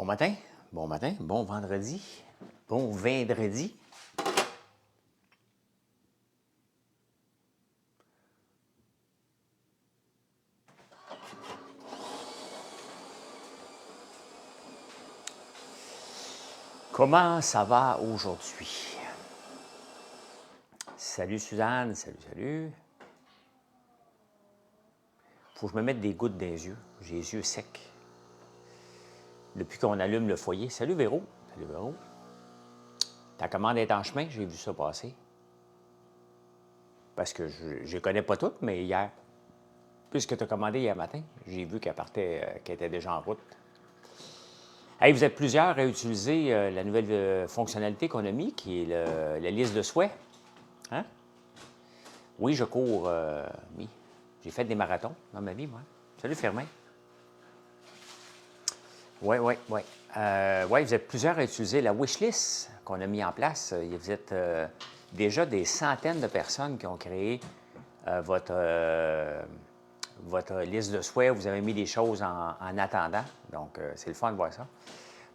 matin, bon vendredi, bon vendredi. Comment ça va aujourd'hui? Salut Suzanne, salut. Faut que je me mette des gouttes dans les yeux. J'ai les yeux secs. Depuis qu'on allume le foyer. Salut Véro. Ta commande est en chemin, j'ai vu ça passer. Parce que je ne les connais pas toutes, mais hier, puisque tu as commandé hier matin, j'ai vu qu'elle partait, qu'elle était déjà en route. Hey, vous êtes plusieurs à utiliser la nouvelle fonctionnalité qu'on a mis, qui est la liste de souhaits. Hein? Oui, je cours. Oui. J'ai fait des marathons dans ma vie, moi. Salut, Firmin. Oui. Oui, vous êtes plusieurs à utiliser la wishlist qu'on a mis en place. Vous êtes déjà des centaines de personnes qui ont créé votre liste de souhaits. Vous avez mis des choses en attendant. Donc, c'est le fun de voir ça.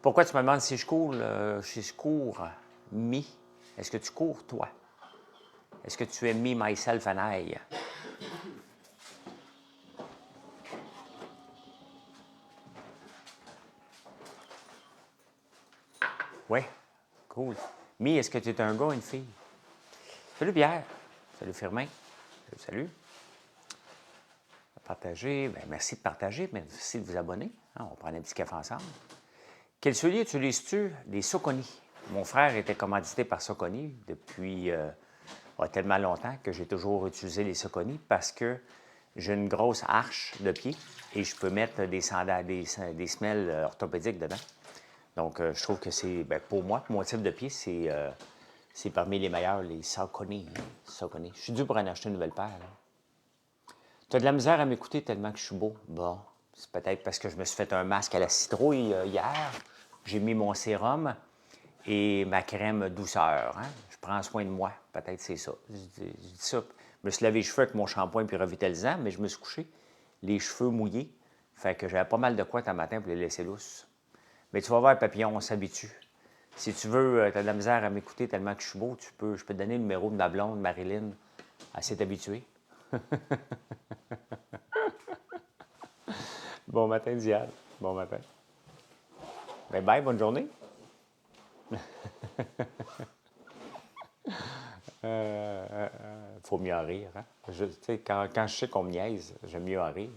Pourquoi tu me demandes si je cours? Me? Est-ce que tu cours, toi? Est-ce que tu es me, myself and I? Oui, cool. Me, est-ce que tu es un gars ou une fille? Salut Pierre. Salut Firmin. Salut. Partager. Bien, merci de partager. Merci de vous abonner. Hein, on prend un petit café ensemble. Quel soulier utilises-tu? Les Saucony. Mon frère était commandité par Saucony depuis tellement longtemps que j'ai toujours utilisé les Saucony parce que j'ai une grosse arche de pied et je peux mettre des sandales, des semelles orthopédiques dedans. Donc, je trouve que c'est, pour moi, pour mon type de pied, c'est parmi les meilleurs, les Saucony. Saucony. Je suis dû pour en acheter une nouvelle paire. Tu as de la misère à m'écouter tellement que je suis beau. Bon, c'est peut-être parce que je me suis fait un masque à la citrouille hier. J'ai mis mon sérum et ma crème douceur. Hein? Je prends soin de moi. Peut-être c'est ça. Je dis ça. Je me suis lavé les cheveux avec mon shampoing puis revitalisant, mais je me suis couché les cheveux mouillés. Fait que j'avais pas mal de quoi un matin pour les laisser lousses. Mais tu vas voir, papillon, on s'habitue. Si tu veux, tu as de la misère à m'écouter tellement que je suis beau, je peux te donner le numéro de ma blonde, Marilyn. Elle s'est habituée. Bon matin, Diane. Bon matin. Bye, bonne journée. Faut mieux en rire. Hein? Quand je sais qu'on me niaise, j'aime mieux en rire.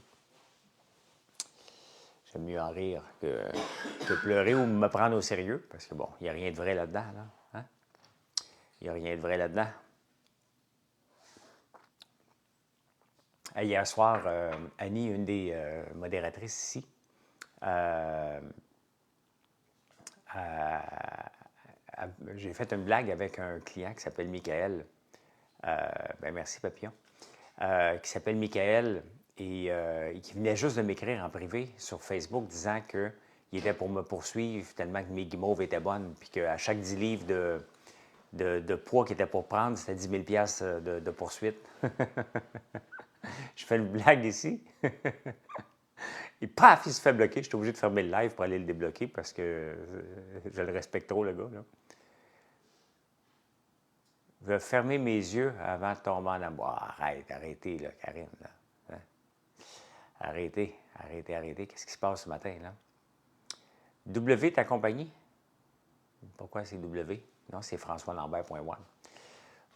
J'aime mieux en rire que pleurer ou me prendre au sérieux, parce que bon, il n'y a rien de vrai là-dedans. Là, hein? Il n'y a rien de vrai là-dedans. Hier soir, Annie, une des modératrices ici, j'ai fait une blague avec un client qui s'appelle Michael. Merci, Papillon. Qui s'appelle Michael et qui venait juste de m'écrire en privé sur Facebook disant qu'il était pour me poursuivre tellement que mes guimauves étaient bonnes, puis qu'à chaque 10 livres de poids qu'il était pour prendre, c'était 10 000 $ de poursuite. Je fais une blague ici. Et paf, il se fait bloquer. Je suis obligé de fermer le live pour aller le débloquer parce que je le respecte trop, le gars. Là. Je vais fermer mes yeux avant de tomber en amour. Arrêtez, là, Karine. Là. Hein? Arrêtez. Qu'est-ce qui se passe ce matin, là? W, ta compagnie? Pourquoi c'est W? Non, c'est françoislambert.one.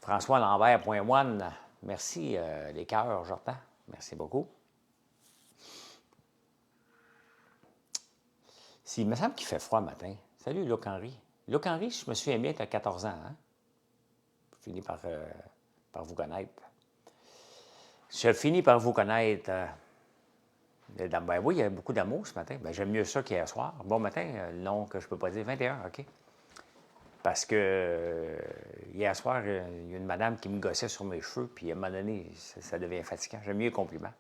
françoislambert.one. Merci, les cœurs, Jordan. Merci beaucoup. Il me semble qu'il fait froid le matin. Salut, Luc Henry. Luc Henry, je me souviens bien, tu as 14 ans, hein? Je finis par vous connaître. Je finis par vous connaître. Oui, il y a beaucoup d'amour ce matin. J'aime mieux ça qu'hier soir. Bon matin, le nom que je ne peux pas dire, 21, OK. Parce que hier soir, il y a une madame qui me gossait sur mes cheveux, puis à un moment donné, ça devient fatigant. J'aime mieux les compliments.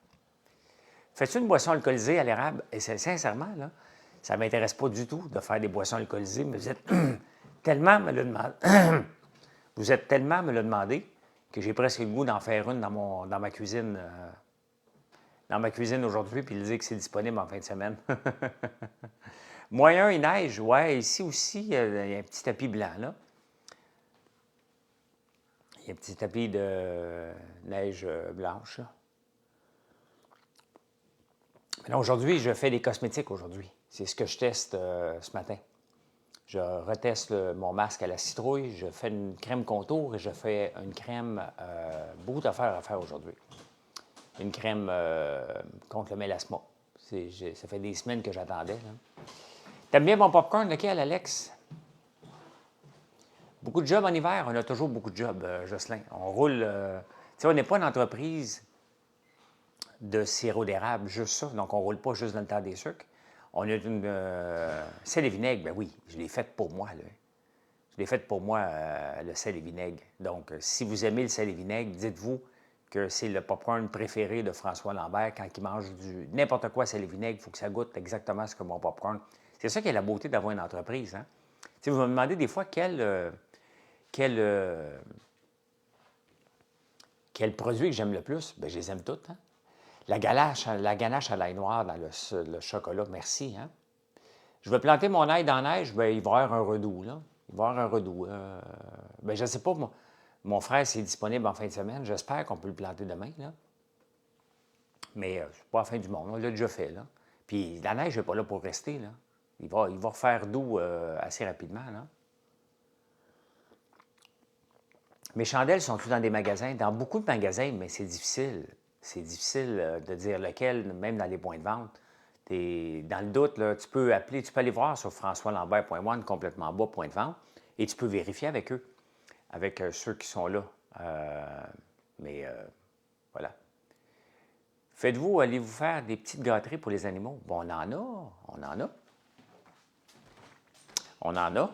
Fais-tu une boisson alcoolisée à l'érable? Et sincèrement, là, ça ne m'intéresse pas du tout de faire des boissons alcoolisées, mais vous êtes tellement me le demandé. Vous êtes tellement me le demandé que j'ai presque le goût d'en faire une dans ma cuisine. Dans ma cuisine aujourd'hui, puis le dire que c'est disponible en fin de semaine. -1, il neige. Ouais, ici aussi, il y a un petit tapis blanc, là. Il y a un petit tapis de neige blanche, là. Mais là, aujourd'hui, je fais des cosmétiques aujourd'hui. C'est ce que je teste ce matin. Je reteste mon masque à la citrouille, je fais une crème contour et je fais une crème, beaucoup d'affaires à faire aujourd'hui. Une crème contre le mélasma. Ça fait des semaines que j'attendais. T'aimes bien mon popcorn, lequel, Alex? Beaucoup de jobs en hiver, on a toujours beaucoup de jobs, Jocelyn. On roule. Tu sais, on n'est pas une entreprise de sirop d'érable, juste ça. Donc, on ne roule pas juste dans le temps des sucres. On a une sel et vinaigre, ben oui, je l'ai faite pour moi, là. Je l'ai faite pour moi, le sel et vinaigre. Donc, si vous aimez le sel et vinaigre, dites-vous que c'est le popcorn préféré de François Lambert. Quand il mange du n'importe quoi sel et vinaigre, il faut que ça goûte exactement ce que mon popcorn. C'est ça qui est la beauté d'avoir une entreprise. Hein? Tu sais, vous me demandez des fois quel produit que j'aime le plus. Bien, je les aime tous. Hein? La ganache à l'ail noir dans le chocolat, merci. Hein? Je vais planter mon ail dans la neige, bien, il va y avoir un redoux, là. Il va y avoir un redoux. Bien, je ne sais pas, mon frère, c'est disponible en fin de semaine. J'espère qu'on peut le planter demain, là. Mais c'est pas la fin du monde. On l'a déjà fait, là. Puis la neige n'est pas là pour rester, là. Il va refaire doux assez rapidement, là. Mes chandelles sont toutes dans des magasins, dans beaucoup de magasins, mais c'est difficile. C'est difficile de dire lequel, même dans les points de vente. Dans le doute, là, tu peux aller voir sur françoislambert.one, complètement bas, point de vente, et tu peux vérifier avec eux, avec ceux qui sont là. Mais voilà. Faites-vous, allez-vous faire des petites gâteries pour les animaux? Bon, on en a, on en a. On en a.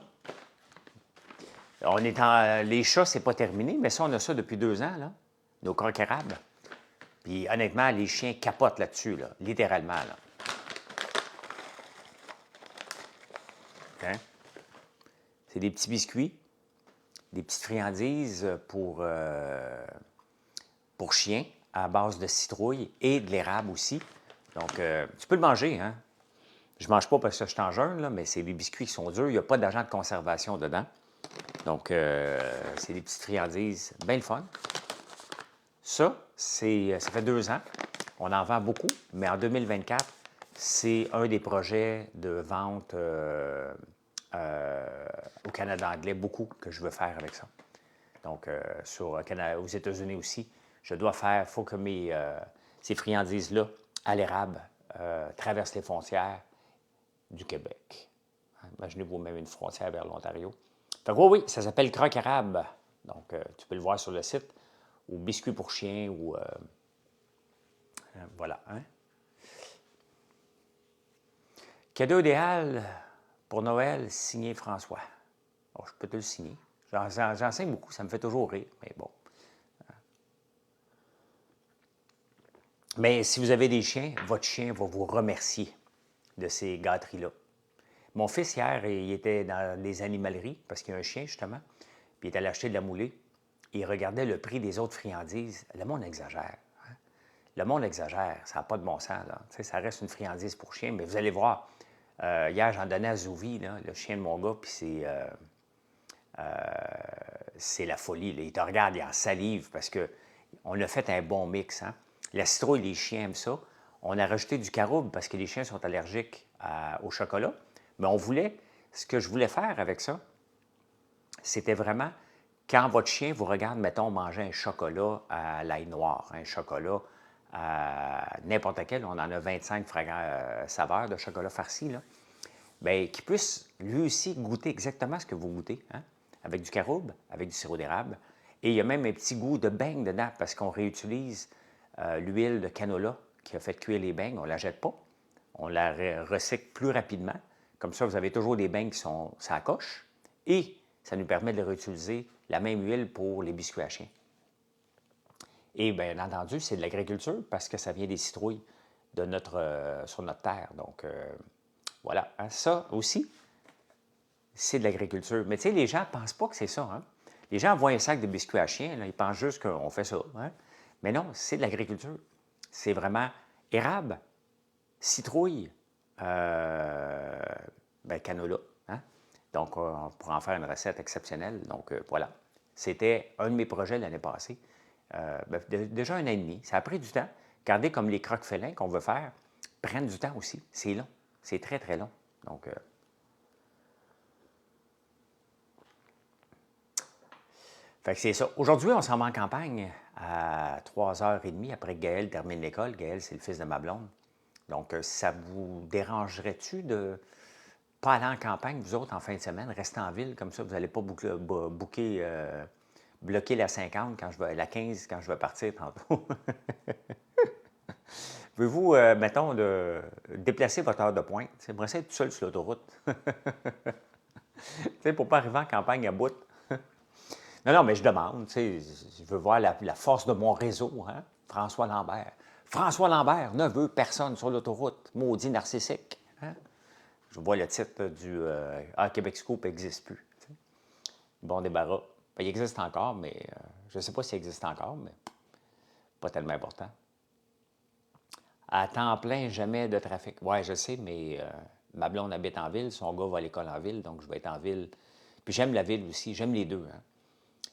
Les chats, c'est pas terminé, mais ça, on a ça depuis 2 ans, là. Nos crocs érables. Puis honnêtement, les chiens capotent là-dessus, là, littéralement, là. Hein? C'est des petits biscuits, des petites friandises pour chiens à base de citrouille et de l'érable aussi. Donc, tu peux le manger, hein? Je ne mange pas parce que je suis en jeûne, là, mais c'est des biscuits qui sont durs. Il n'y a pas d'agent de conservation dedans. Donc, c'est des petites friandises bien le fun. Ça fait 2 ans. On en vend beaucoup, mais en 2024, c'est un des projets de vente au Canada anglais, beaucoup que je veux faire avec ça. Donc, aux États-Unis aussi, il faut que ces friandises-là, à l'érable, traversent les frontières du Québec. Imaginez-vous même une frontière vers l'Ontario. Fait que oui, ça s'appelle croque érable. Donc, tu peux le voir sur le site, ou biscuits pour chiens, ou voilà. Hein? Cadeau idéal pour Noël, signé François. Oh, je peux te le signer. J'enseigne beaucoup, ça me fait toujours rire, mais bon. Mais si vous avez des chiens, votre chien va vous remercier de ces gâteries-là. Mon fils, hier, il était dans les animaleries, parce qu'il y a un chien, justement, puis il est allé acheter de la moulée. Et il regardait le prix des autres friandises. Le monde exagère. Hein? Le monde exagère. Ça n'a pas de bon sens, là. Tu sais, ça reste une friandise pour chien, mais vous allez voir. Hier, j'en donnais à Zouvi, là, le chien de mon gars, puis c'est la folie. Là. Il te regarde, il en salive, parce qu'on a fait un bon mix. Hein? La citrouille, les chiens aiment ça. On a rajouté du caroube, parce que les chiens sont allergiques au chocolat. Mais ce que je voulais faire avec ça, c'était vraiment, quand votre chien vous regarde, mettons, manger un chocolat à l'ail noir, un chocolat à n'importe quel, on en a 25 saveurs de chocolat farci, là, bien, qu'il puisse lui aussi goûter exactement ce que vous goûtez, hein, avec du caroube, avec du sirop d'érable. Et il y a même un petit goût de beigne dedans, parce qu'on réutilise l'huile de canola qui a fait cuire les beignes, on ne la jette pas, on la recycle plus rapidement. Comme ça, vous avez toujours des beignes qui sont ça coche. Et ça nous permet de réutiliser la même huile pour les biscuits à chien. Et bien entendu, c'est de l'agriculture parce que ça vient des citrouilles sur notre terre. Donc, voilà. Hein, ça aussi, c'est de l'agriculture. Mais tu sais, les gens ne pensent pas que c'est ça. Hein? Les gens voient un sac de biscuits à chien, là, ils pensent juste qu'on fait ça. Hein? Mais non, c'est de l'agriculture. C'est vraiment érable, citrouille, canola. Hein? Donc, on pourrait en faire une recette exceptionnelle. Donc, voilà. C'était un de mes projets l'année passée. Déjà 1 an et demi. Ça a pris du temps. Regardez comme les croque-félins qu'on veut faire prennent du temps aussi. C'est long. C'est très, très long. Donc, fait que c'est ça. Aujourd'hui, on s'en va en campagne à 3h30 après que Gaël termine l'école. Gaël, c'est le fils de ma blonde. Donc, ça vous dérangerait-tu de pas aller en campagne, vous autres, en fin de semaine, rester en ville, comme ça, vous n'allez pas bloquer la 50 la 15 quand je vais partir tantôt. Pouvez-vous, mettons, déplacer votre heure de pointe? J'aimerais ça être tout seul sur l'autoroute. Pour ne pas arriver en campagne à bout. Non, non, mais je demande, je veux voir la force de mon réseau, hein? François Lambert. François Lambert, ne veut personne sur l'autoroute, maudit narcissique. Hein? Je vois le titre du Québec Scoop n'existe plus. T'sais. Bon débarras. Il existe encore, mais je ne sais pas s'il existe encore, mais pas tellement important. À temps plein, jamais de trafic. Oui, je sais, mais ma blonde habite en ville, son gars va à l'école en ville, donc je vais être en ville. Puis j'aime la ville aussi, j'aime les deux. Hein.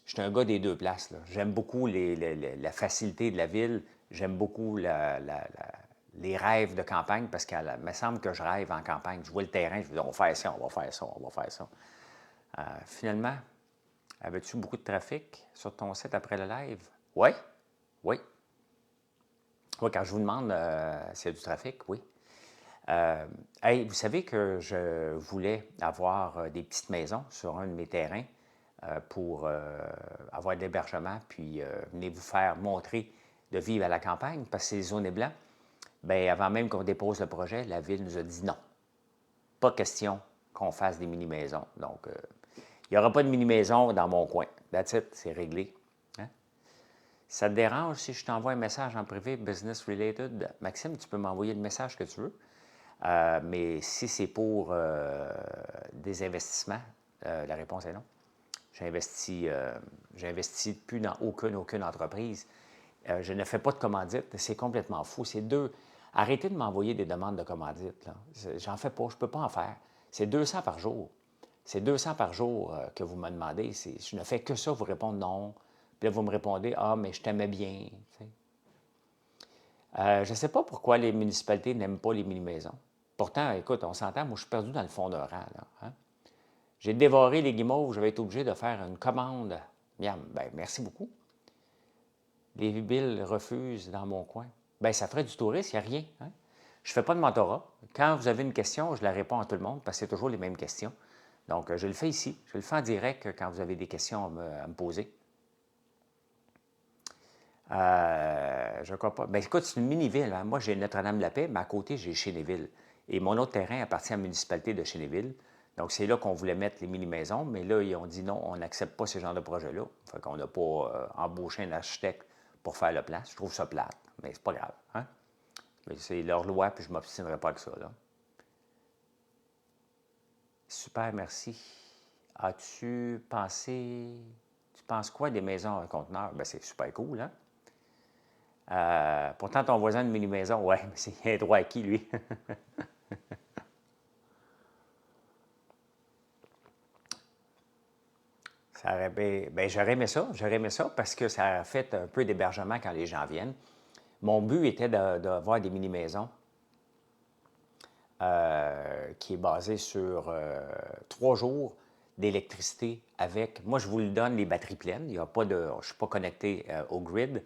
Je suis un gars des deux places. J'aime beaucoup la facilité de la ville, j'aime beaucoup les rêves de campagne, parce qu'il me semble que je rêve en campagne. Je vois le terrain, je me dis, on va faire ça, on va faire ça, on va faire ça. Finalement, avais-tu beaucoup de trafic sur ton site après le live? Oui, oui. Oui, quand je vous demande s'il y a du trafic, oui. Hey, vous savez que je voulais avoir des petites maisons sur un de mes terrains pour avoir de l'hébergement, puis venez vous faire montrer de vivre à la campagne, parce que c'est les zones blancs. Bien, avant même qu'on dépose le projet, la Ville nous a dit non. Pas question qu'on fasse des mini-maisons. Donc, il n'y aura pas de mini-maison dans mon coin. That's it, c'est réglé. Hein? Ça te dérange si je t'envoie un message en privé, business related? Maxime, tu peux m'envoyer le message que tu veux. Mais si c'est pour des investissements, la réponse est non. J'investis plus dans aucune entreprise. Je ne fais pas de commandite. C'est complètement fou. C'est Arrêtez de m'envoyer des demandes de commandite. J'en fais pas. Je ne peux pas en faire. C'est 200 par jour. C'est 200 par jour que vous me demandez. Je ne fais que ça, vous répondre non. Puis là, vous me répondez, ah, mais je t'aimais bien. Je ne sais pas pourquoi les municipalités n'aiment pas les mini-maisons. Pourtant, écoute, on s'entend, moi, je suis perdu dans le fond d'un rang. Là, hein? J'ai dévoré les guimauves, je vais être obligé de faire une commande. Miam, bien, merci beaucoup. Les villes refusent dans mon coin. Bien, ça ferait du tourisme, il n'y a rien. Hein? Je ne fais pas de mentorat. Quand vous avez une question, je la réponds à tout le monde parce que c'est toujours les mêmes questions. Donc, je le fais ici. Je le fais en direct quand vous avez des questions à me poser. Je ne crois pas. Bien, écoute, c'est une mini-ville. Hein? Moi, j'ai Notre-Dame-la-Paix, mais à côté, j'ai Chénéville. Et mon autre terrain appartient à la municipalité de Chénéville. Donc, c'est là qu'on voulait mettre les mini-maisons, mais là, ils ont dit non, on n'accepte pas ce genre de projet-là. Fait qu'on n'a pas embauché un architecte pour faire le plan. Je trouve ça plate, mais c'est pas grave. Hein? Mais c'est leur loi, puis je ne m'obstinerai pas avec ça. Là. Super, merci. As-tu pensé... Tu penses quoi des maisons en conteneur? Bien, c'est super cool, hein? Pourtant, ton voisin de mini-maison, ouais, mais c'est un droit acquis, lui. J'aurais aimé ça parce que ça a fait un peu d'hébergement quand les gens viennent. Mon but était d'avoir des mini-maisons qui est basé sur 3 jours d'électricité avec... Moi, je vous le donne, les batteries pleines. Il y a pas de, je ne suis pas connecté au grid.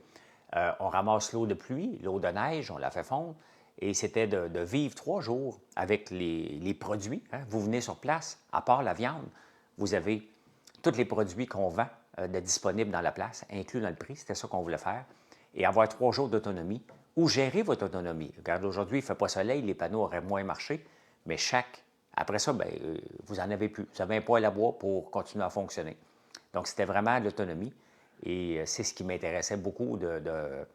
On ramasse l'eau de pluie, l'eau de neige, on la fait fondre. Et c'était de vivre 3 jours avec les produits. Hein. Vous venez sur place, à part la viande, vous avez tous les produits qu'on vend de disponibles dans la place, inclus dans le prix. C'était ça qu'on voulait faire. Et avoir 3 jours d'autonomie ou gérer votre autonomie. Regarde, aujourd'hui, il ne fait pas soleil, les panneaux auraient moins marché, mais après ça, bien, vous n'en avez plus. Vous avez un poêle à bois pour continuer à fonctionner. Donc, c'était vraiment l'autonomie. Et c'est ce qui m'intéressait beaucoup de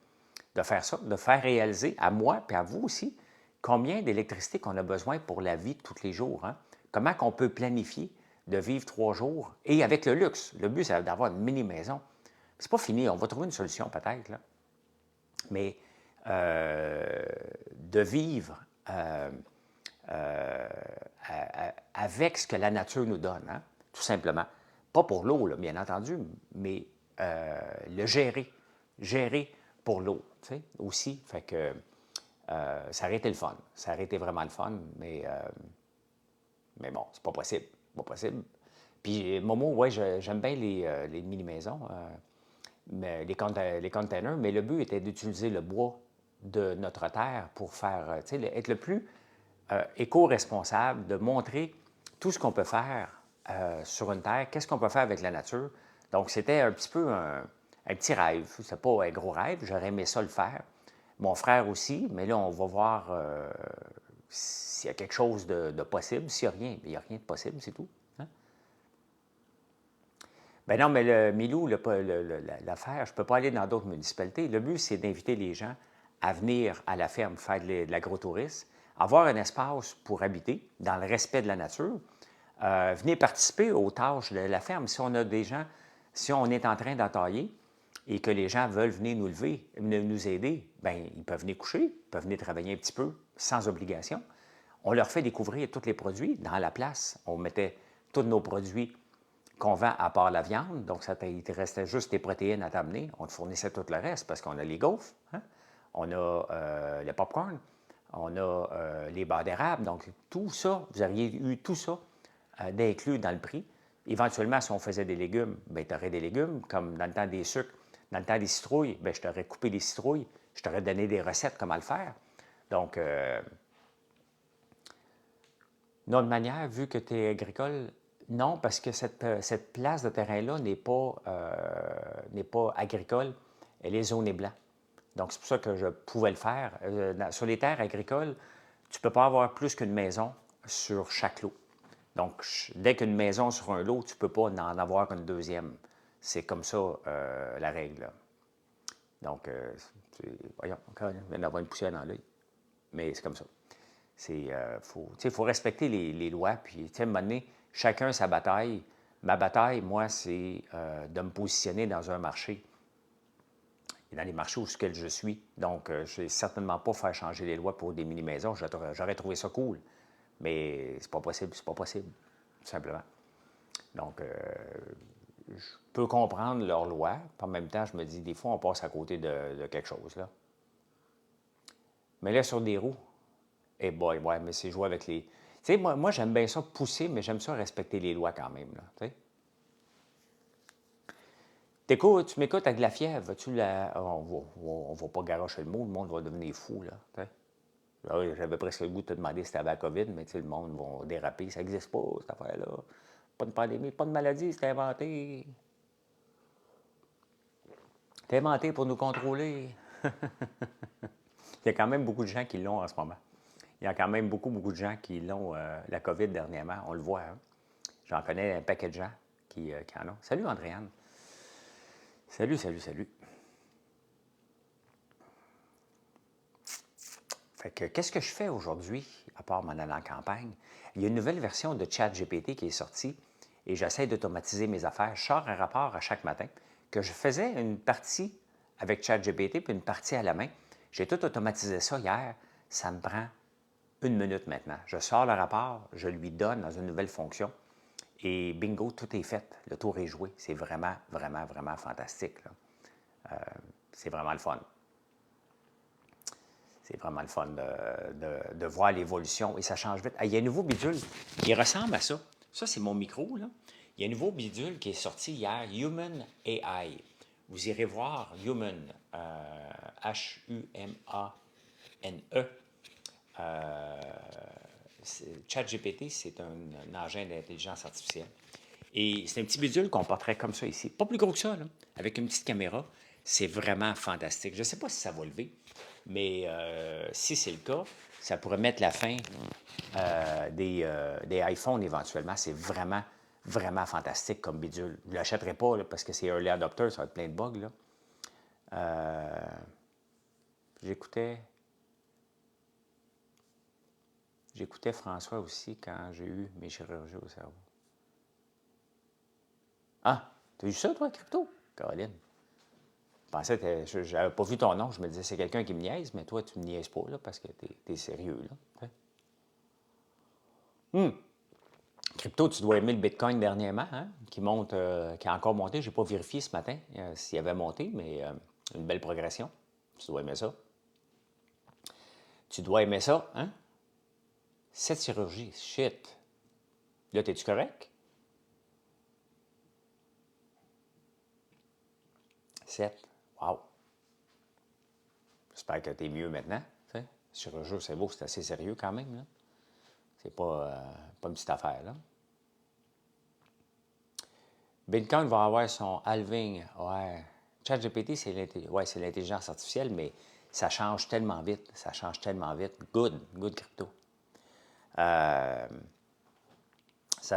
faire ça, de faire réaliser à moi et à vous aussi combien d'électricité qu'on a besoin pour la vie de tous les jours. Hein? Comment qu'on peut planifier de vivre 3 jours et avec le luxe. Le but, c'est d'avoir une mini-maison. C'est pas fini, on va trouver une solution peut-être, là. Mais de vivre avec ce que la nature nous donne, hein, tout simplement. Pas pour l'eau, là, bien entendu, mais le gérer. Gérer pour l'eau, tu sais, aussi. Fait que ça aurait été le fun. Ça aurait été vraiment le fun, mais bon, c'est pas possible. Pas possible. Puis, Momo, ouais, j'aime bien les mini-maisons, mais les containers, mais le but était d'utiliser le bois de notre terre pour faire, tu sais, être le plus éco-responsable, de montrer tout ce qu'on peut faire sur une terre, qu'est-ce qu'on peut faire avec la nature. Donc, c'était un petit peu un petit rêve. C'est pas un gros rêve, j'aurais aimé ça le faire. Mon frère aussi, mais là, on va voir s'il y a quelque chose de possible. S'il n'y a rien, il n'y a rien de possible, c'est tout. Hein? Ben non, mais le Milou, l'affaire, je ne peux pas aller dans d'autres municipalités. Le but, c'est d'inviter les gens à venir à la ferme faire de l'agrotourisme, avoir un espace pour habiter dans le respect de la nature, venir participer aux tâches de la ferme. Si on a des gens, si on est en train d'entailler et que les gens veulent venir nous lever, nous aider, bien, ils peuvent venir coucher, ils peuvent venir travailler un petit peu sans obligation. On leur fait découvrir tous les produits dans la place. On mettait tous nos produits qu'on vend à part la viande, donc il te restait juste des protéines à t'amener. On te fournissait tout le reste parce qu'on a les gaufres, hein? On a le popcorn, on a les beurres d'érable. Donc, tout ça, vous auriez eu tout ça d'inclus dans le prix. Éventuellement, si on faisait des légumes, bien, tu aurais des légumes, comme dans le temps des sucres, dans le temps des citrouilles, bien, je t'aurais coupé des citrouilles, je t'aurais donné des recettes comment le faire. Donc, d'une manière, vu que tu es agricole, non, parce que cette place de terrain-là n'est pas agricole, elle est zonée blanc. Donc, c'est pour ça que je pouvais le faire. Sur les terres agricoles, tu ne peux pas avoir plus qu'une maison sur chaque lot. Donc, dès qu'une maison sur un lot, tu ne peux pas en avoir une deuxième. C'est comme ça la règle. Là. Donc, voyons, encore, il vient d'avoir une poussière dans l'œil. Mais c'est comme ça. Faut respecter les lois. Puis, à un moment donné, chacun sa bataille. Ma bataille, moi, c'est de me positionner dans un marché et dans les marchés où je suis. Donc, je ne vais certainement pas faire changer les lois pour des mini-maisons. J'aurais trouvé ça cool. Mais c'est pas possible, tout simplement. Donc, je peux comprendre leurs lois. Puis en même temps, je me dis, des fois, on passe à côté de quelque chose, là. Mais là, sur des roues, eh boy, ouais, mais c'est jouer avec les... Tu sais, moi j'aime bien ça pousser, mais j'aime ça respecter les lois quand même, là, tu sais. Tu m'écoutes avec de la fièvre, on va pas garocher le monde va devenir fou, là, tu sais. Là, oui, j'avais presque le goût de te demander si tu avais la COVID, mais tu sais, le monde va déraper, ça n'existe pas, cette affaire-là. Pas de pandémie, pas de maladie, c'est inventé. C'est inventé pour nous contrôler. Il y a quand même beaucoup de gens qui l'ont en ce moment. Il y a quand même beaucoup de gens qui l'ont, la COVID dernièrement. On le voit. Hein? J'en connais un paquet de gens qui en ont. Salut, Andréane. Salut. Fait que, qu'est-ce que je fais aujourd'hui, à part m'en aller en campagne? Il y a une nouvelle version de ChatGPT qui est sortie et j'essaie d'automatiser mes affaires. Je sors un rapport à chaque matin que je faisais une partie avec ChatGPT puis une partie à la main. J'ai tout automatisé ça hier. Ça me prend 1 minute maintenant. Je sors le rapport, je lui donne dans une nouvelle fonction et bingo, tout est fait. Le tour est joué. C'est vraiment fantastique. C'est vraiment le fun. C'est vraiment le fun de voir l'évolution et ça change vite. Ah, il y a un nouveau bidule. Il ressemble à ça. Ça, c'est mon micro. Là. Il y a un nouveau bidule qui est sorti hier, Human AI. Vous irez voir Human, H-U-M-A-N-E. ChatGPT, c'est un engin d'intelligence artificielle. Et c'est un petit bidule qu'on porterait comme ça ici. Pas plus gros que ça, là, avec une petite caméra. C'est vraiment fantastique. Je ne sais pas si ça va lever, mais si c'est le cas, ça pourrait mettre la fin des iPhones éventuellement. C'est vraiment fantastique comme bidule. Je ne l'achèterai pas là, parce que c'est early adopter, ça va être plein de bugs. Là. J'écoutais François aussi quand j'ai eu mes chirurgies au cerveau. Ah, t'as vu ça, toi, Crypto? Caroline. Je pensais que j'avais pas vu ton nom. Je me disais, c'est quelqu'un qui me niaise, mais toi, tu me niaises pas, là, parce que t'es sérieux, là. Crypto, tu dois aimer le Bitcoin dernièrement, hein, qui monte, qui a encore monté. Je n'ai pas vérifié ce matin s'il avait monté, mais une belle progression. Tu dois aimer ça. Tu dois aimer ça, hein? Cette chirurgie, shit. Là, es-tu correct? 7. Wow. J'espère que tu es mieux maintenant. T'sais. Chirurgie, c'est beau, c'est assez sérieux quand même. Là. C'est pas une petite affaire. Là. Bitcoin va avoir son halving. Ouais. ChatGPT, c'est l'intelligence artificielle, mais ça change tellement vite. Ça change tellement vite. Good crypto. Ça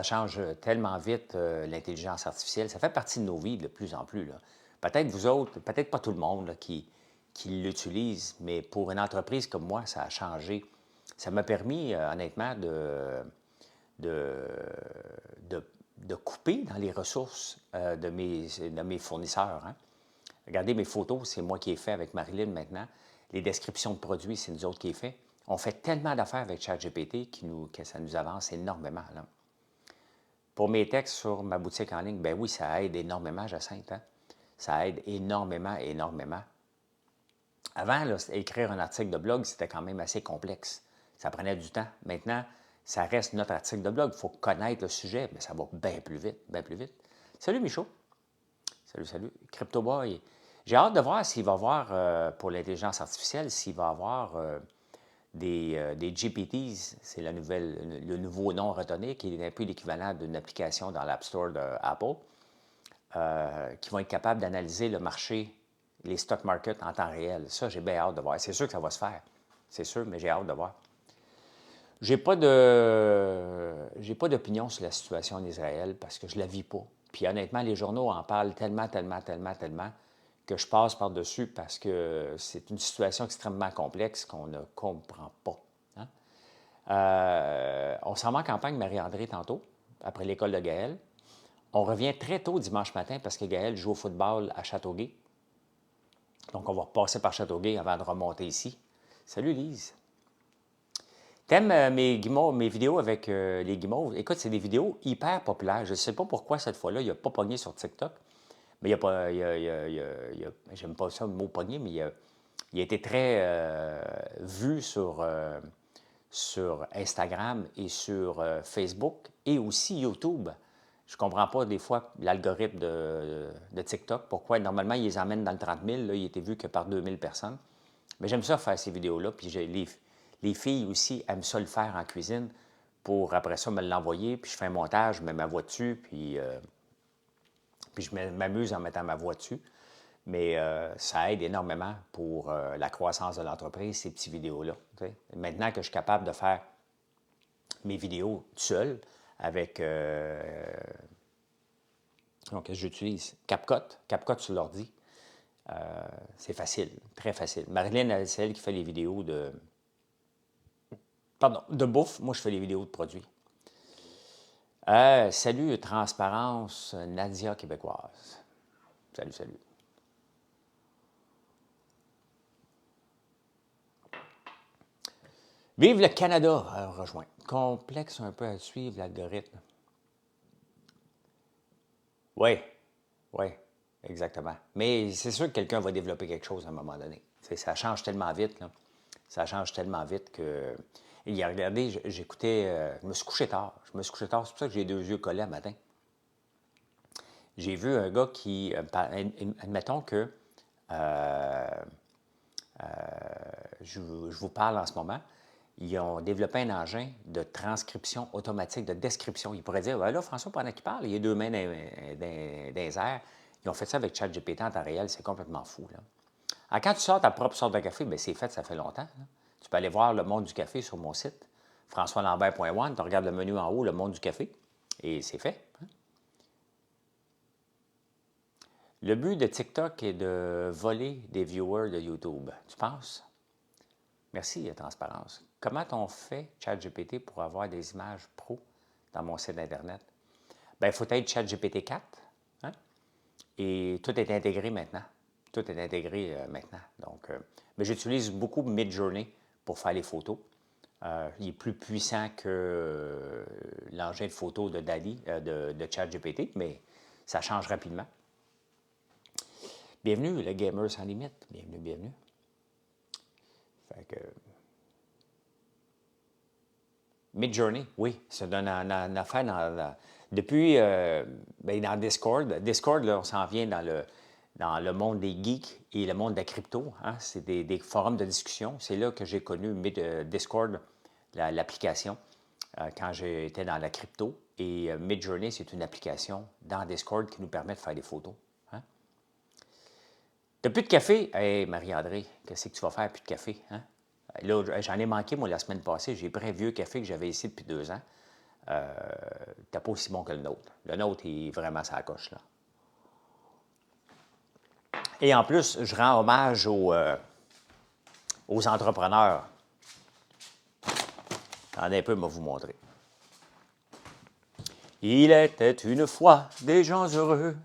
change tellement vite, l'intelligence artificielle. Ça fait partie de nos vies de plus en plus. Là. Peut-être vous autres, peut-être pas tout le monde là, qui l'utilise, mais pour une entreprise comme moi, ça a changé. Ça m'a permis, honnêtement, de, de couper dans les ressources de mes fournisseurs. Hein. Regardez mes photos, c'est moi qui ai fait avec Marilyn maintenant. Les descriptions de produits, c'est nous autres qui ai fait. On fait tellement d'affaires avec ChatGPT que ça nous avance énormément. Là. Pour mes textes sur ma boutique en ligne, ben oui, ça aide énormément, Jacinthe. Hein? Ça aide énormément, énormément. Avant, là, écrire un article de blog, c'était quand même assez complexe. Ça prenait du temps. Maintenant, ça reste notre article de blog. Il faut connaître le sujet, mais ça va bien plus vite, bien plus vite. Salut, Michaud. Salut. Crypto Boy. J'ai hâte de voir s'il va y avoir, pour l'intelligence artificielle, s'il va y avoir des GPTs, c'est le nouveau nom retenu, qui est un peu l'équivalent d'une application dans l'App Store d'Apple, qui vont être capables d'analyser le marché, les stock markets en temps réel. Ça, j'ai bien hâte de voir. C'est sûr que ça va se faire. C'est sûr, mais j'ai hâte de voir. J'ai pas d'opinion sur la situation en Israël parce que je la vis pas. Puis honnêtement, les journaux en parlent tellement que je passe par-dessus parce que c'est une situation extrêmement complexe qu'on ne comprend pas. Hein? On s'en va en campagne, Marie-André, tantôt, après l'école de Gaël. On revient très tôt dimanche matin parce que Gaël joue au football à Châteauguay. Donc, on va repasser par Châteauguay avant de remonter ici. Salut, Lise. T'aimes mes vidéos avec les guimauves? Écoute, c'est des vidéos hyper populaires. Je ne sais pas pourquoi cette fois-là, il n'a pas pogné sur TikTok. Mais il n'y a pas. J'aime pas ça, le mot pogné, mais il a été très vu sur Instagram et sur Facebook et aussi YouTube. Je ne comprends pas des fois l'algorithme de TikTok. Pourquoi? Normalement, ils les emmènent dans le 30 000. Là, il était vu que par 2000 personnes. Mais j'aime ça faire ces vidéos-là. Puis les filles aussi aiment ça le faire en cuisine pour après ça me l'envoyer. Puis je fais un montage, je mets ma voix dessus. Puis je m'amuse en mettant ma voix dessus. Mais ça aide énormément pour la croissance de l'entreprise, ces petites vidéos-là. Maintenant que je suis capable de faire mes vidéos tout seul avec... donc, j'utilise CapCut sur l'ordi. C'est facile, très facile. Marilyn, c'est elle qui fait les vidéos de bouffe. Moi, je fais les vidéos de produits. Salut, Transparence, Nadia Québécoise. Salut. Vive le Canada, rejoint. Complexe un peu à suivre l'algorithme. Oui, exactement. Mais c'est sûr que quelqu'un va développer quelque chose à un moment donné. Ça change tellement vite, là. Ça change tellement vite que... Il a regardé, j'écoutais... je me suis couché tard. C'est pour ça que j'ai 2 yeux collés le matin. J'ai vu un gars qui... admettons que... je vous parle en ce moment. Ils ont développé un engin de transcription automatique, de description. Ils pourraient dire, ben là, François, pendant qu'il parle, il a 2 mains dans les airs. Ils ont fait ça avec ChatGPT en temps réel. C'est complètement fou, là. Alors, quand tu sors ta propre sorte de café, bien, c'est fait, ça fait longtemps. Là. Tu peux aller voir le monde du café sur mon site, françoislambert.one. Tu regardes le menu en haut, le monde du café, et c'est fait. Hein? Le but de TikTok est de voler des viewers de YouTube. Tu penses? Merci, Transparence. Comment on fait ChatGPT pour avoir des images pro dans mon site Internet? Bien, il faut être ChatGPT 4. Hein? Et tout est intégré maintenant. Tout est intégré maintenant. Donc, mais j'utilise beaucoup Midjourney pour faire les photos. Il est plus puissant que l'engin de photo de DALL-E, de ChatGPT, mais ça change rapidement. Bienvenue, le Gamer sans limite. Bienvenue, bienvenue. Fait que... Midjourney, oui, c'est une affaire depuis, dans Discord. Discord, là, on s'en vient dans le monde des geeks et le monde de la crypto. Hein? C'est des forums de discussion. C'est là que j'ai connu Discord, l'application, quand j'étais dans la crypto. Et Midjourney, c'est une application dans Discord qui nous permet de faire des photos. Hein? T'as plus de café? Hé, Marie-André, qu'est-ce que tu vas faire, plus de café? Hein? Là, j'en ai manqué, moi, la semaine passée. J'ai pris un vieux café que j'avais ici depuis 2 ans. T'es pas aussi bon que le nôtre. Le nôtre, il est vraiment sa coche, là. Et en plus, je rends hommage aux entrepreneurs. Attendez un peu, je vais vous montrer. Il était une fois des gens heureux.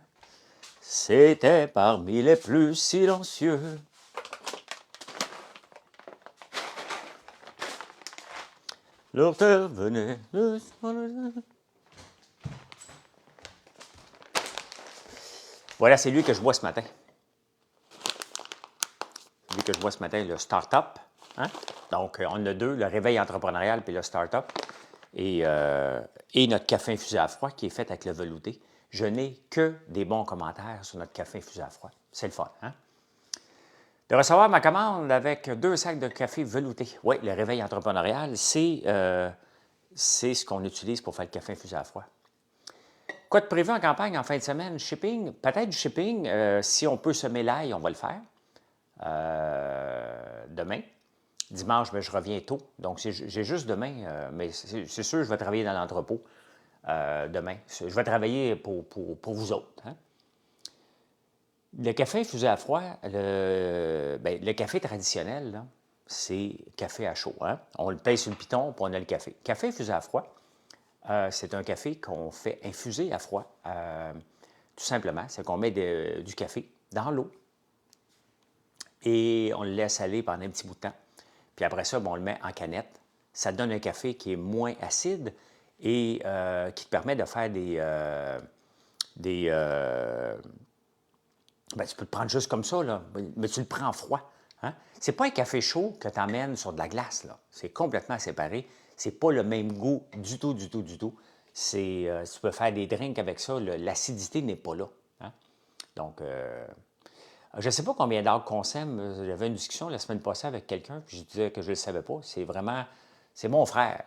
C'était parmi les plus silencieux. Leur terre venait. Voilà, c'est lui que je vois ce matin. Celui que je vois ce matin, le Startup. Hein? Donc, on a 2, le réveil entrepreneurial puis le Startup. Et notre café infusé à froid qui est fait avec le velouté. Je n'ai que des bons commentaires sur notre café infusé à froid. C'est le fun, hein? De recevoir ma commande avec 2 sacs de café velouté. Oui, le réveil entrepreneurial, c'est ce qu'on utilise pour faire le café infusé à froid. Quoi de prévu en campagne en fin de semaine? Shipping? Peut-être du shipping. Si on peut semer l'ail, on va le faire. Demain. Dimanche, bien, je reviens tôt. Donc, j'ai juste demain, mais c'est sûr, je vais travailler dans l'entrepôt demain. Je vais travailler pour vous autres. Hein? Le café infusé à froid, le café traditionnel, c'est café à chaud. Hein? On le pèse sur le piton, puis on a le café. Café infusé à froid, c'est un café qu'on fait infuser à froid. Tout simplement, c'est qu'on met du café dans l'eau et on le laisse aller pendant un petit bout de temps. Puis après ça, on le met en canette. Ça donne un café qui est moins acide et qui te permet de faire tu peux le prendre juste comme ça, là, mais tu le prends froid. Hein? C'est pas un café chaud que tu emmènes sur de la glace. Là. C'est complètement séparé. C'est pas le même goût du tout, du tout, du tout. Tu peux faire des drinks avec ça. L'acidité n'est pas là. Hein? Donc, je ne sais pas combien d'algues consomme. J'avais une discussion la semaine passée avec quelqu'un, puis je disais que je ne le savais pas. C'est mon frère.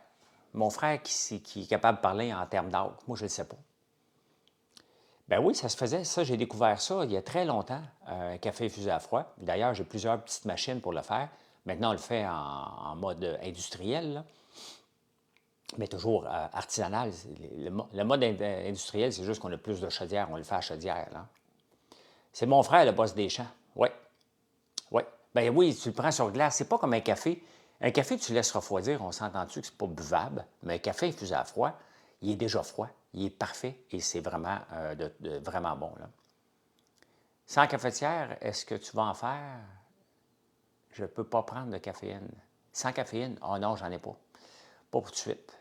Mon frère qui est capable de parler en termes d'algues. Moi, je ne le sais pas. Ben oui, ça se faisait. Ça, j'ai découvert ça il y a très longtemps, un café infusé à froid. D'ailleurs, j'ai plusieurs petites machines pour le faire. Maintenant, on le fait en mode industriel, là. Mais toujours artisanal. Le mode industriel, c'est juste qu'on a plus de chaudière. On le fait à chaudière, là. C'est mon frère, le boss des champs. Oui. Oui. Ben oui, tu le prends sur glace. C'est pas comme un café. Un café, tu laisses refroidir. On s'entend-tu que c'est pas buvable. Mais un café infusé à froid, il est déjà froid. Il est parfait et c'est vraiment, vraiment bon, là. Sans cafetière, est-ce que tu vas en faire? Je ne peux pas prendre de caféine. Sans caféine? Oh non, j'en ai pas. Pas pour tout de suite.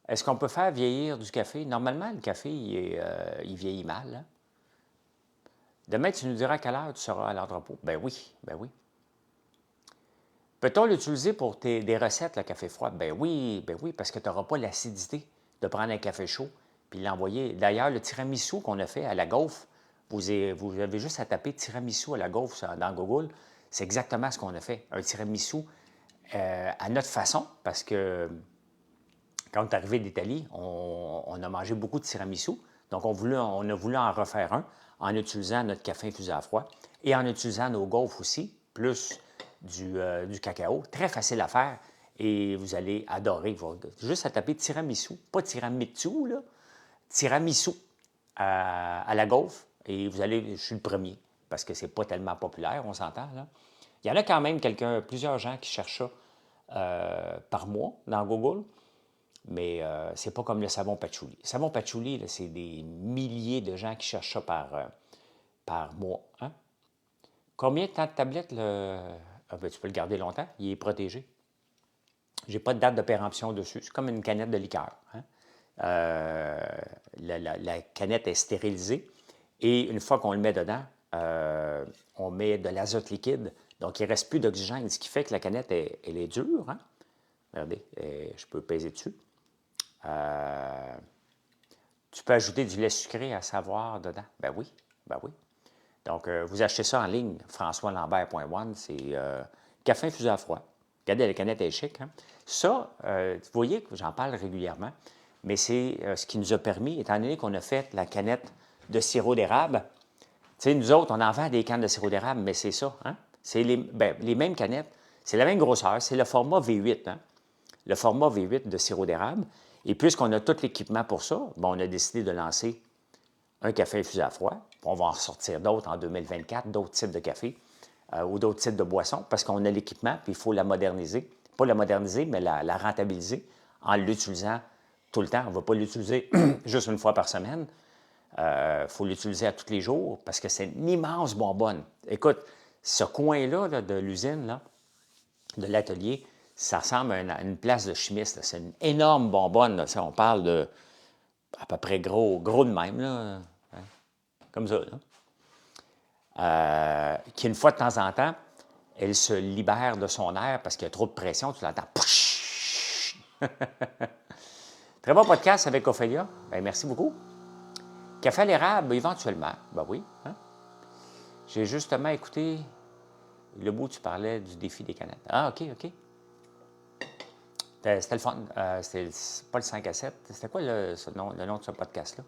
Est-ce qu'on peut faire vieillir du café? Normalement, le café, il vieillit mal. Hein? Demain, tu nous diras à quelle heure tu seras à l'entrepôt. Ben oui, ben oui. Peut-on l'utiliser pour des recettes, le café froid? Ben oui, parce que tu n'auras pas l'acidité de prendre un café chaud puis l'envoyer. D'ailleurs, le tiramisu qu'on a fait à la gaufre, vous avez juste à taper tiramisu à la gaufre dans Google. C'est exactement ce qu'on a fait. Un tiramisu à notre façon, parce que quand on est arrivé d'Italie, on a mangé beaucoup de tiramisu. Donc, on a voulu en refaire un en utilisant notre café infusé à froid et en utilisant nos gaufres aussi, plus du cacao. Très facile à faire et vous allez adorer. Juste à taper tiramisu, pas tiramisu, là, tiramisu à la gaufre et vous allez, je suis le premier parce que c'est pas tellement populaire, on s'entend, là. Il y en a quand même plusieurs gens qui cherchent ça par mois dans Google. Mais c'est pas comme le savon patchouli. Le savon patchouli, c'est des milliers de gens qui cherchent ça par mois. Hein? Combien de temps de tablette Ben, tu peux le garder longtemps, il est protégé. Je n'ai pas de date de péremption dessus. C'est comme une canette de liqueur. Hein. La canette est stérilisée et une fois qu'on le met dedans, on met de l'azote liquide. Donc, il ne reste plus d'oxygène, ce qui fait que la canette, elle est dure. Hein. Regardez, je peux peser dessus. Tu peux ajouter du lait sucré à savoir dedans. Ben oui, ben oui. Donc, vous achetez ça en ligne, françoislambert.one, c'est café infusé à froid. Regardez, la canette est chic. Hein? Ça, vous voyez que j'en parle régulièrement, mais c'est ce qui nous a permis, étant donné qu'on a fait la canette de sirop d'érable, tu sais, nous autres, on en vend des cannes de sirop d'érable, mais c'est ça. Hein? C'est les mêmes canettes, c'est la même grosseur, c'est le format V8. Hein? Le format V8 de sirop d'érable. Et puisqu'on a tout l'équipement pour ça, on a décidé de lancer un café infusé à froid. On va en sortir d'autres en 2024, d'autres types de café ou d'autres types de boissons, parce qu'on a l'équipement, puis il faut la moderniser. Pas la moderniser, mais la rentabiliser en l'utilisant tout le temps. On ne va pas l'utiliser juste une fois par semaine. Il faut l'utiliser à tous les jours, parce que c'est une immense bonbonne. Écoute, ce coin-là là, de l'usine, là, de l'atelier, ça ressemble à une place de chimiste. C'est une énorme bonbonne. Là. On parle de à peu près gros de même, là, hein, comme ça. Qui, une fois de temps en temps, elle se libère de son air parce qu'il y a trop de pression. Tu l'entends. Très bon podcast avec Ophélia. Bien, merci beaucoup. Café à l'érable, éventuellement. Ben oui. Hein? J'ai justement écouté le bout où tu parlais du défi des canettes. Ah, OK, OK. C'était le fun. C'était pas le 5 à 7. C'était quoi le nom de ce podcast-là?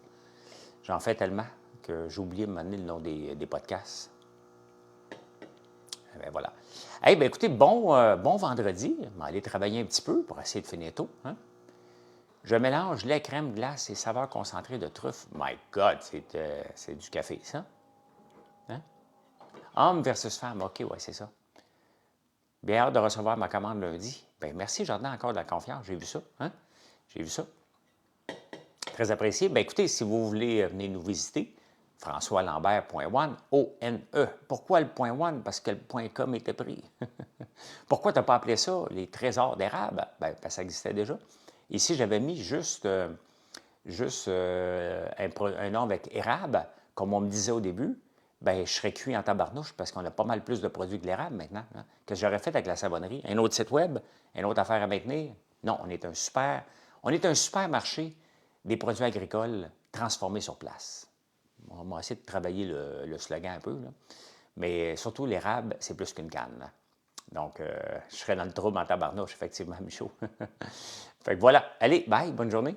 J'en fais tellement que j'ai oublié de m'amener le nom des podcasts. Ben voilà. Hey, ben écoutez, bon vendredi. Je vais aller travailler un petit peu pour essayer de finir tôt. Hein? Je mélange lait, crème, glace et saveur concentrée de truffe. My God, c'est du café, ça. Hein? Homme versus femme. OK, ouais, c'est ça. Bien hâte de recevoir ma commande lundi. Bien, merci, Jordan, encore de la confiance. J'ai vu ça. Hein? J'ai vu ça. Très apprécié. Bien, écoutez, si vous voulez venir nous visiter, françoislambert.one, O-N-E. Pourquoi le .one? Parce que le .com était pris. Pourquoi tu n'as pas appelé ça les trésors d'érable? Bien, parce que ça existait déjà. Ici, j'avais mis juste un nom avec érable, comme on me disait au début. Bien, je serais cuit en tabarnouche parce qu'on a pas mal plus de produits que l'érable maintenant. Hein? Que j'aurais fait avec la savonnerie. Un autre site web, une autre affaire à maintenir. Non, on est un supermarché des produits agricoles transformés sur place. On va essayer de travailler le slogan un peu. Là. Mais surtout, l'érable, c'est plus qu'une canne. Là. Donc, je serais dans le trouble en tabarnouche, effectivement, Michaud. Fait que voilà. Allez, bye, bonne journée.